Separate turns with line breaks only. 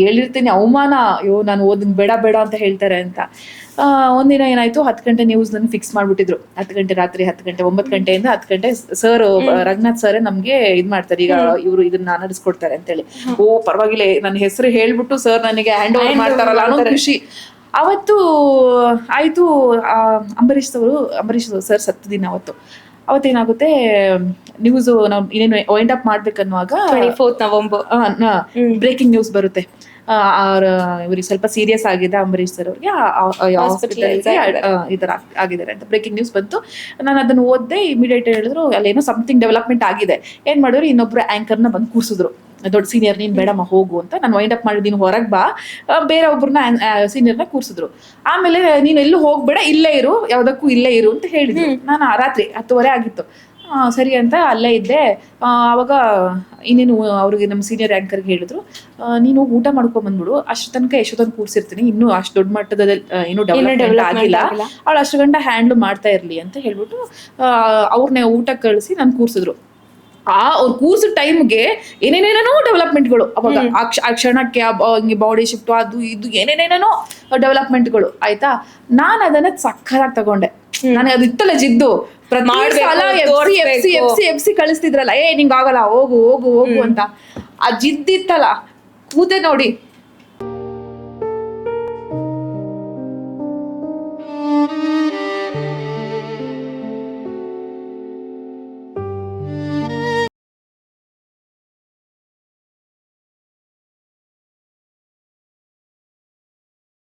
ಹೇಳಿರ್ತೀನಿ ಅವಮಾನ, ಅಯ್ಯೋ ನಾನು ಓದನ್ ಬೇಡ ಬೇಡ ಅಂತ ಹೇಳ್ತಾರೆ ಅಂತ. ಒಂದಿನ ಏನಾಯ್ತು, 10 ಗಂಟೆ ನ್ಯೂಸ್ ನನ್ನ ಫಿಕ್ಸ್ ಮಾಡ್ಬಿಟ್ಟಿದ್ರು. 10 ಗಂಟೆ ರಾತ್ರಿ 10 ಗಂಟೆ 9 ಗಂಟೆಯಿಂದ 10 ಗಂಟೆ ಸರ್ ರಂಗನಾಥ್ ಸರ್ ನಮ್ಗೆ ಇದ್ ಮಾಡ್ತಾರೆ, ಈಗ ಇವರು ಇದನ್ನ ನಡೆಸ್ಕೊಡ್ತಾರೆ ಅಂತೇಳಿ. ಓ ಪರವಾಗಿಲ್ಲ, ನನ್ನ ಹೆಸರು ಹೇಳ್ಬಿಟ್ಟು ಸರ್ ನನಗೆ ಹ್ಯಾಂಡ್ ಓವರ್ ಮಾಡ್ತಾರಲ್ಲ ಅನ್ನೋ ಖುಷಿ. ಅವತ್ತು ಆಯ್ತು, ಅಂಬರೀಶ್ ಸರ್ ಸತ್ತ ದಿನ ಅವತ್ತೇನಾಗುತ್ತೆ, ನ್ಯೂಸ್ ನಾವು ಇನ್ನೇನು ವೈಂಡ್ ಅಪ್ ಮಾಡ್ಬೇಕನ್ನುವಾಗ
24 ನವೆಂಬರ್
ಬ್ರೇಕಿಂಗ್ ನ್ಯೂಸ್ ಬರುತ್ತೆ. ಇವ್ರಿಗೆ ಸ್ವಲ್ಪ ಸೀರಿಯಸ್ ಆಗಿದೆ ಅಂಬರೀಶ್ ಸರ್ ಅವ್ರಿಗೆ, ಈ ತರ ಆಗಿದ್ದಾರೆ ಅಂತ ಬ್ರೇಕಿಂಗ್ ನ್ಯೂಸ್ ಬಂತು. ನಾನು ಅದನ್ನ ಓದ್ದೆ. ಇಮಿಡಿಯೇಟ್ ಹೇಳಿದ್ರು ಅಲ್ಲೇನೋ ಸಮಥಿಂಗ್ ಡೆವಲಪ್ಮೆಂಟ್ ಆಗಿದೆ. ಏನ್ ಮಾಡಿದ್ರು, ಇನ್ನೊಬ್ರು ಆಂಕರ್ನ ಬಂದು ಕೂರ್ಸಿದ್ರು, ದೊಡ್ಡ ಸೀನಿಯರ್, ನೀನ್ ಬೇಡಮ್ಮ ಹೋಗು ಅಂತ. ನಾನು ವೈಂಡ್ ಅಪ್ ಮಾಡಿ ನೀನು ಹೊರಗೆ ಬಾ, ಬೇರೆ ಒಬ್ರನ್ನ ಸೀನಿಯರ್ನ ಕೂರ್ಸಿದ್ರು. ಆಮೇಲೆ ನೀನು ಎಲ್ಲೂ ಹೋಗ್ಬೇಡ, ಇಲ್ಲೇ ಇರು, ಯಾವ್ದಕ್ಕೂ ಇಲ್ಲೇ ಇರು ಅಂತ ಹೇಳಿದ್ರು. ನಾನು ರಾತ್ರಿ 10:30 ಆಗಿತ್ತು. ಸರಿ ಅಂತ ಅಲ್ಲೇ ಇದ್ದೆ. ಅವಾಗ ಇನ್ನೇನು ಅವ್ರಿಗೆ ನಮ್ಮ ಸೀನಿಯರ್ ಆ್ಯಂಕರ್ಗೆ ಹೇಳಿದ್ರು, ನೀನು ಊಟ ಮಾಡ್ಕೊಂಡ್ ಬಂದ್ಬಿಡು, ಅಷ್ಟು ತನಕ ಯಶೋಧನ್ ಕೂರ್ಸಿರ್ತೀನಿ, ಇನ್ನೂ ಅಷ್ಟು ದೊಡ್ಡ ಮಟ್ಟದ ಇನ್ನೂ ಡೆವಲಪ್ಮೆಂಟ್ ಆಗಿಲ್ಲ, ಅವಳು ಅಷ್ಟು ಗಂಟೆ ಹ್ಯಾಂಡ್ಲ್ ಮಾಡ್ತಾ ಇರ್ಲಿ ಅಂತ ಹೇಳ್ಬಿಟ್ಟು ಅವ್ರನ್ನ ಊಟಕ್ಕೆ ಕಳಿಸಿ ನಾನು ಕೂರ್ಸಿದ್ರು. ಅವ್ರು ಕೂರ್ಸೋ ಟೈಮ್ಗೆ ಏನೇನೇನೋ ಡೆವಲಪ್ಮೆಂಟ್ಗಳು ಅವಾಗ ಆ ಕ್ಷಣಕ್ಕೆ ಹಿಂಗೆ ಬಾಡಿ ಶಿಫ್ಟ್ ಅದು ಇದು ಏನೇನೇನೋ ಡೆವಲಪ್ಮೆಂಟ್ಗಳು ಆಯ್ತಾ. ನಾನು ಅದನ್ನ ಸಕ್ಕತ್ತಾಗಿ ತಗೊಂಡೆ. ನನಗೆ ಅದು ಇತ್ತಲ್ಲ ಜಿದ್ದು, ಎಫ್ಸಿ ಕಳಿಸ್ತಿದ್ರಲ್ಲ, ನಿಂಗೆ ಆಗಲ್ಲ, ಹೋಗು ಹೋಗು ಹೋಗು ಅಂತ. ಆ ಜಿದ್ದಿತ್ತಲ್ಲ, ಕೂತೆ ನೋಡಿ